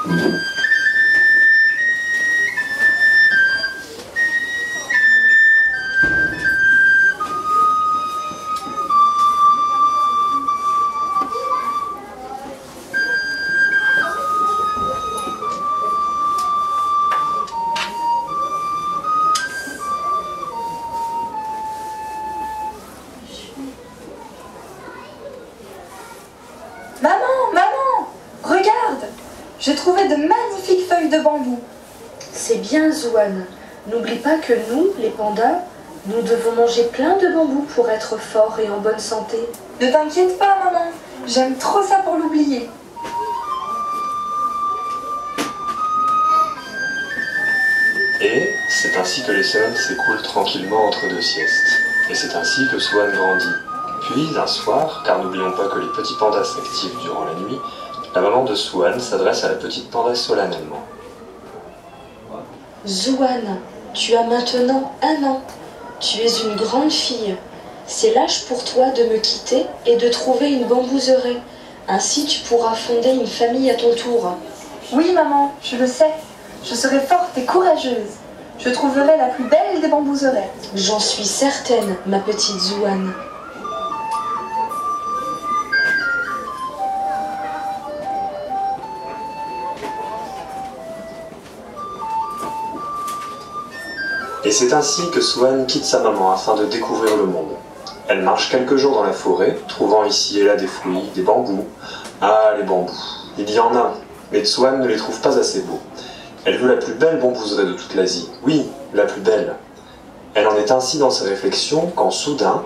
Maman, regarde! J'ai trouvé de magnifiques feuilles de bambou. C'est bien, Zouane. N'oublie pas que nous, les pandas, nous devons manger plein de bambou pour être forts et en bonne santé. Ne t'inquiète pas, maman. J'aime trop ça pour l'oublier. Et c'est ainsi que les semaines s'écoulent tranquillement entre deux siestes. Et c'est ainsi que Swan grandit. Puis, un soir, car n'oublions pas que les petits pandas s'activent durant la nuit, la maman de Swan s'adresse à la petite panda solennellement. Zouane, tu as maintenant 1 an. Tu es une grande fille. C'est l'âge pour toi de me quitter et de trouver une bambouseraie. Ainsi, tu pourras fonder une famille à ton tour. Oui, maman, je le sais. Je serai forte et courageuse. Je trouverai la plus belle des bambouseraies. J'en suis certaine, ma petite Zouane. Et c'est ainsi que Swan quitte sa maman afin de découvrir le monde. Elle marche quelques jours dans la forêt, trouvant ici et là des fruits, des bambous. Ah, les bambous. Il y en a, mais Swan ne les trouve pas assez beaux. Elle veut la plus belle bambouseraie de toute l'Asie. Oui, la plus belle. Elle en est ainsi dans ses réflexions quand soudain...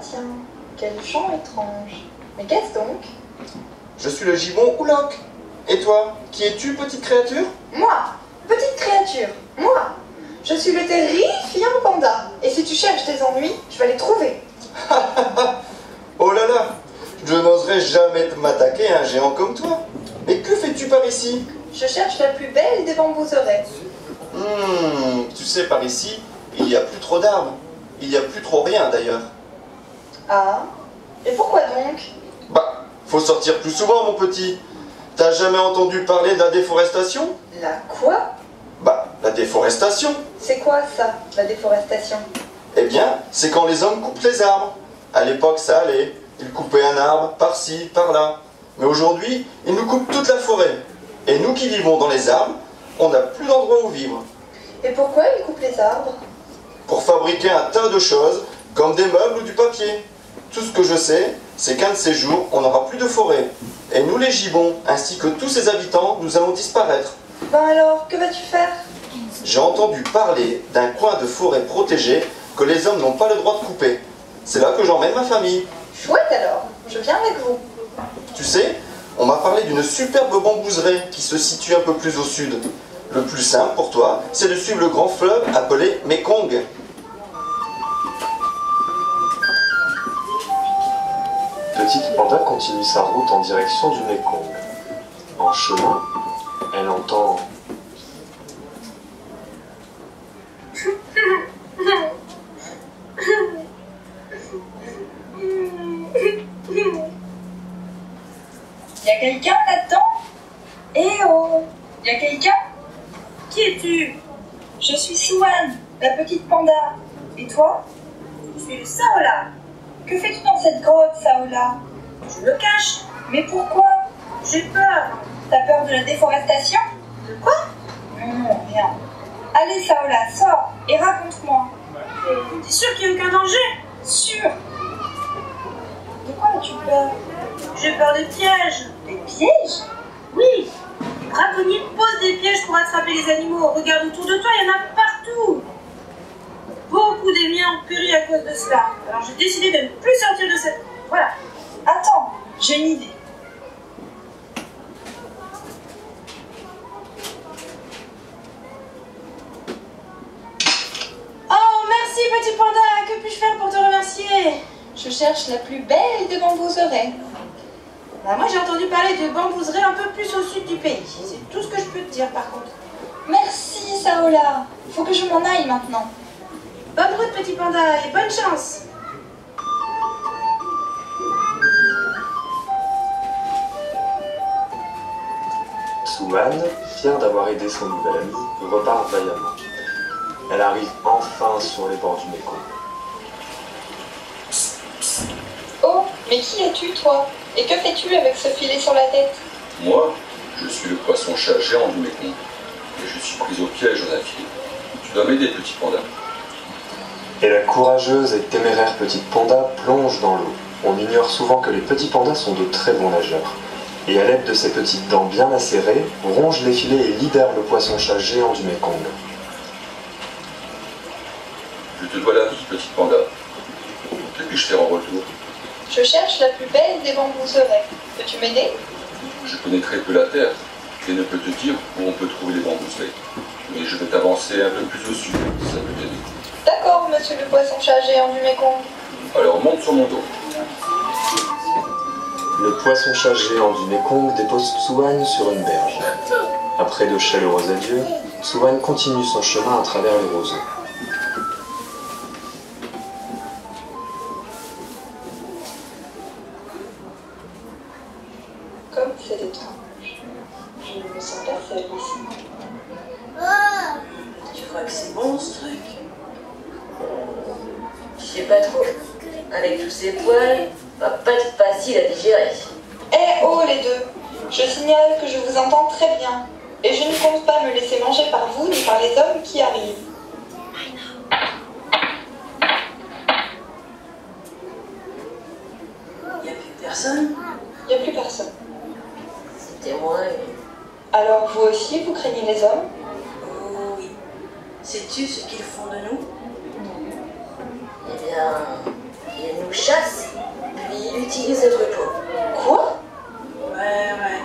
Tiens, quel chant étrange. Mais qu'est-ce donc? Je suis le gibbon Oulok. Et toi, qui es-tu, petite créature? Moi, petite créature, moi. Je suis le terrifiant panda. Et si tu cherches tes ennuis, je vais les trouver. Oh là là, je n'oserais jamais m'attaquer à un géant comme toi. Mais que fais-tu par ici? Je cherche la plus belle des bambouseraies. Tu sais, par ici, il n'y a plus trop d'arbres. Il n'y a plus trop rien d'ailleurs. Ah, et pourquoi donc? Bah, faut sortir plus souvent, mon petit. T'as jamais entendu parler de la déforestation? La quoi? Bah, la déforestation. C'est quoi ça, la déforestation? Eh bien, c'est quand les hommes coupent les arbres. À l'époque, ça allait. Ils coupaient un arbre par-ci, par-là. Mais aujourd'hui, ils nous coupent toute la forêt. Et nous qui vivons dans les arbres, on n'a plus d'endroit où vivre. Et pourquoi ils coupent les arbres? Pour fabriquer un tas de choses, comme des meubles ou du papier. Tout ce que je sais, c'est qu'un de ces jours, on n'aura plus de forêt. Et nous les gibbons, ainsi que tous ses habitants, nous allons disparaître. Ben alors, que vas-tu faire? J'ai entendu parler d'un coin de forêt protégé que les hommes n'ont pas le droit de couper. C'est là que j'emmène ma famille. Chouette alors, je viens avec vous. Tu sais, on m'a parlé d'une superbe bambouseraie qui se situe un peu plus au sud. Le plus simple pour toi, c'est de suivre le grand fleuve appelé Mekong. Petite panda continue sa route en direction du Mekong. En chemin, elle entend... Y'a quelqu'un là-dedans? Eh oh! Y'a quelqu'un? Qui es-tu? Je suis Swan, la petite panda. Et toi? Je suis le Saola. Que fais-tu dans cette grotte, Saola? Je me cache. Mais pourquoi? J'ai peur. T'as peur de la déforestation? De quoi? Non, rien. Allez, Saola, sors et raconte-moi. T'es sûr qu'il n'y a aucun danger? Sûr. De quoi as-tu peur? J'ai peur des pièges. Des pièges? Oui. Les braconniers posent des pièges pour attraper les animaux. Regarde autour de toi, il y en a partout. Beaucoup des miens ont péri à cause de cela. Alors j'ai décidé de ne plus sortir de cette... Voilà. Attends, j'ai une idée. petit panda, que puis-je faire pour te remercier? Je cherche la plus belle des bambouseraies. Bah, moi j'ai entendu parler de bambouseraies un peu plus au sud du pays. C'est tout ce que je peux te dire par contre. Merci, Saola. Faut que je m'en aille maintenant. Bonne route petit panda et bonne chance. Swan, fière d'avoir aidé son nouvel ami, repart vaillamment. Elle arrive enfin sur les bords du Mékong. Oh, mais qui es-tu, toi? Et que fais-tu avec ce filet sur la tête? Moi, je suis le poisson-chat géant du Mékong. Et je suis pris au piège dans un filet. Tu dois m'aider, petit panda. Et la courageuse et téméraire petite panda plonge dans l'eau. On ignore souvent que les petits pandas sont de très bons nageurs. Et à l'aide de ses petites dents bien acérées, ronge les filets et libère le poisson-chat géant du Mékong. Je te dois la vie, petit panda. Que puis-je faire en retour? Je cherche la plus belle des bambouseraies. Peux-tu m'aider? Je connais très peu la terre et ne peux te dire où on peut trouver les bambouseraies. Mais je vais t'avancer un peu plus au sud, si ça peut t'aider. D'accord, monsieur le poisson-chat géant du Mékong. Alors monte sur mon dos. Le poisson-chat géant du Mékong dépose Swan sur une berge. Après de chaleureux adieux, Swan continue son chemin à travers les roseaux. Comme c'est étrange. Je ne me sens pas seule ici. Tu crois que c'est bon ce truc? Je sais pas trop. Avec tous ces poils, va pas être facile à digérer. Eh oh les deux! Je signale que je vous entends très bien. Et je ne compte pas me laisser manger par vous ni par les hommes qui arrivent. Y a plus personne? Il n'y a plus personne. C'était moi. Alors vous aussi, vous craignez les hommes? Oh oui. Sais-tu ce qu'ils font de nous? Eh bien, ils nous chassent, puis ils utilisent notre peau. Quoi? Ouais.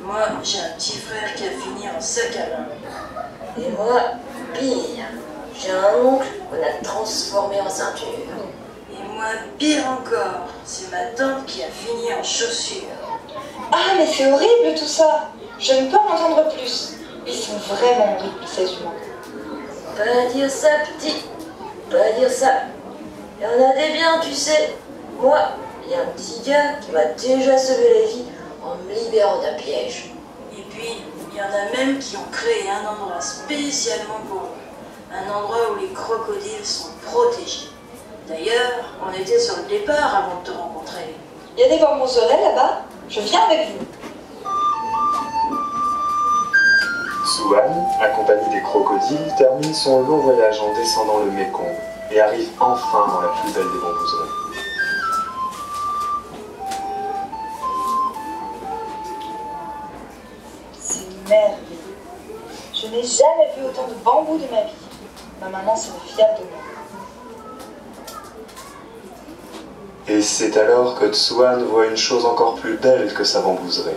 Moi, j'ai un petit frère qui a fini en sac à main. Et moi, pire. J'ai un oncle qu'on a transformé en ceinture. Et moi, pire encore, c'est ma tante qui a fini en chaussure. Ah mais c'est horrible tout ça! Je ne peux en entendre plus. Ils sont vraiment horribles ces humains. Pas dire ça, petit. Pas dire ça. Il y en a des biens, tu sais. Moi, il y a un petit gars qui m'a déjà sauvé la vie en me libérant d'un piège. Et puis, il y en a même qui ont créé un endroit spécialement pour eux. Un endroit où les crocodiles sont protégés. D'ailleurs, on était sur le départ avant de te rencontrer. Il y a des bambouseraies là-bas? Je viens avec vous. Swan, accompagné des crocodiles, termine son long voyage en descendant le Mékong et arrive enfin dans la plus belle des bambouseraies. C'est merveilleux. Je n'ai jamais vu autant de bambous de ma vie. Ma maman serait fière de moi. Et c'est alors que Swan voit une chose encore plus belle que sa bambouserie.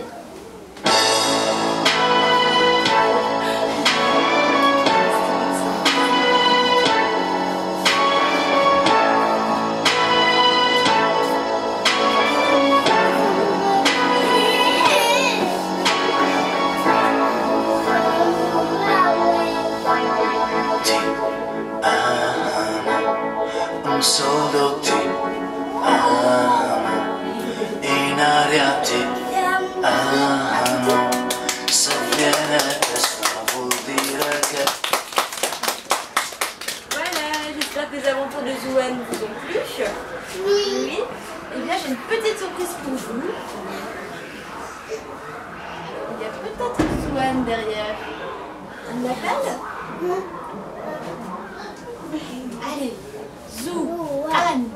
Un solo ti amo, in aria ti amo, se viene questo vuol dire che... Voilà, j'espère que les aventures de Swan vous ont plu. Oui. Eh bien, j'ai une petite surprise pour vous. Il y a peut-être Swan derrière. On l'appelle? Allez, Zou, Anne.